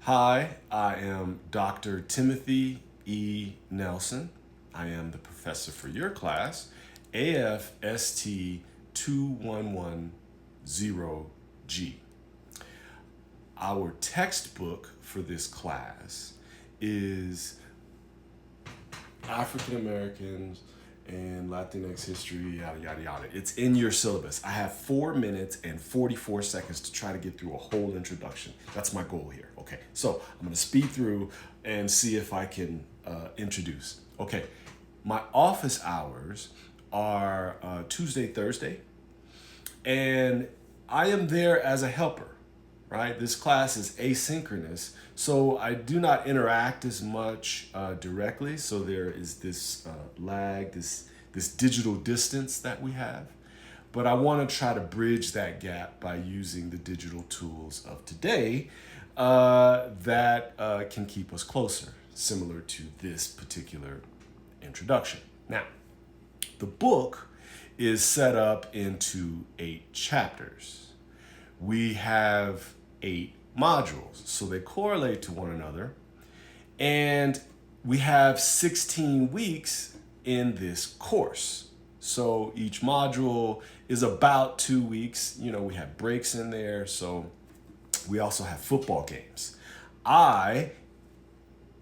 Hi, I am Dr. Timothy E. Nelson. I am the professor for your class, AFST 2110G. Our textbook for this class is African Americans and Latinx history, yada, yada, yada. It's in your syllabus. I have 4 minutes and 44 seconds to try to get through a whole introduction. That's my goal here. Okay, so I'm gonna speed through and see if I can introduce. Okay, my office hours are Tuesday, Thursday, and I am there as a helper, right? This class is asynchronous, so I do not interact as much directly. So there is this lag, this digital distance that we have. But I want to try to bridge that gap by using the digital tools of today that can keep us closer, similar to this particular introduction. Now, the book is set up into 8 chapters. We have 8 modules, so they correlate to one another. And we have 16 weeks in this course. So each module is about 2 weeks. You know, we have breaks in there, so we also have football games. I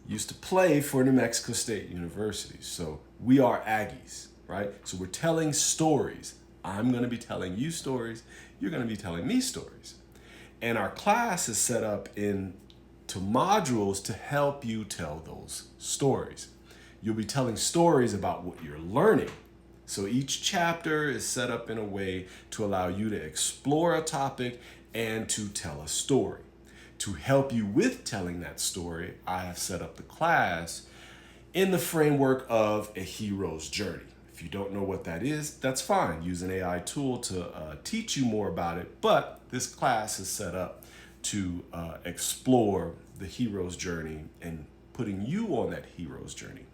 used to play for New Mexico State University, so we are Aggies, right? So we're telling stories. I'm going to be telling you stories. You're going to be telling me stories. And our class is set up into modules to help you tell those stories. You'll be telling stories about what you're learning. So each chapter is set up in a way to allow you to explore a topic and to tell a story. To help you with telling that story, I have set up the class in the framework of a hero's journey. If you don't know what that is, that's fine. Use an AI tool to teach you more about it. But this class is set up to explore the hero's journey and putting you on that hero's journey.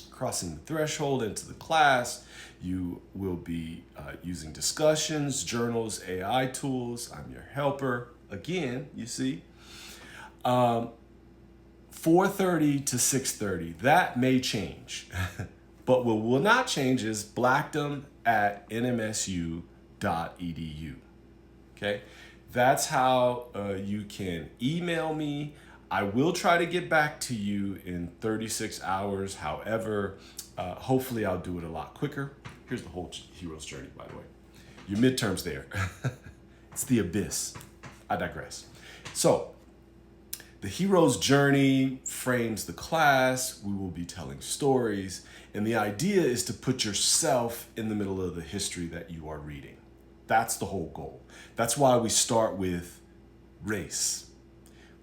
Crossing the threshold into the class, you will be using discussions, journals, AI tools. I'm your helper. Again, you see. 4:30 to 6:30, that may change. But what will not change is blackdom@nmsu.edu. Okay, that's how you can email me. I will try to get back to you in 36 hours. However, hopefully I'll do it a lot quicker. Here's the whole hero's journey, by the way. Your midterm's there. It's the abyss. I digress. So, the hero's journey frames the class. We will be telling stories. And the idea is to put yourself in the middle of the history that you are reading. That's the whole goal. That's why we start with race.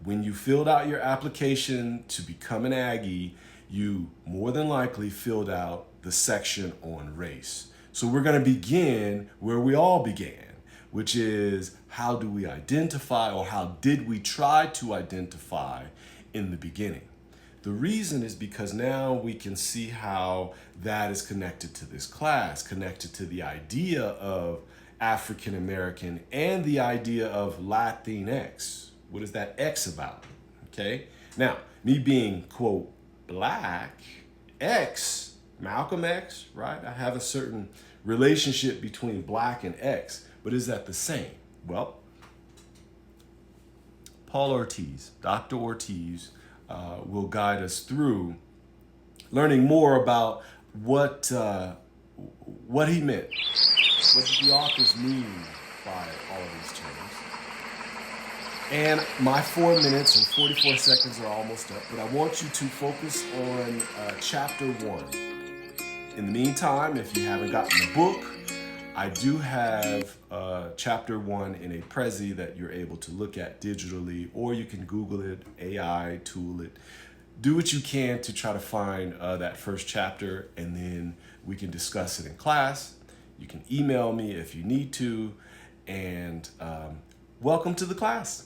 When you filled out your application to become an Aggie, you more than likely filled out the section on race. So we're going to begin where we all began, which is how do we identify, or how did we try to identify in the beginning? The reason is because now we can see how that is connected to this class, connected to the idea of African American and the idea of Latinx. What is that X about? Okay. Now, me being, quote, black, X, Malcolm X, right? I have a certain relationship between black and X, but is that the same? Well, Paul Ortiz, Dr. Ortiz, will guide us through learning more about what he meant. What did the authors mean by all of these terms? And my 4 minutes and 44 seconds are almost up, but I want you to focus on chapter 1. In the meantime, if you haven't gotten the book, I do have chapter 1 in a Prezi that you're able to look at digitally, or you can Google it, AI, tool it. Do what you can to try to find that first chapter, and then we can discuss it in class. You can email me if you need to, and welcome to the class.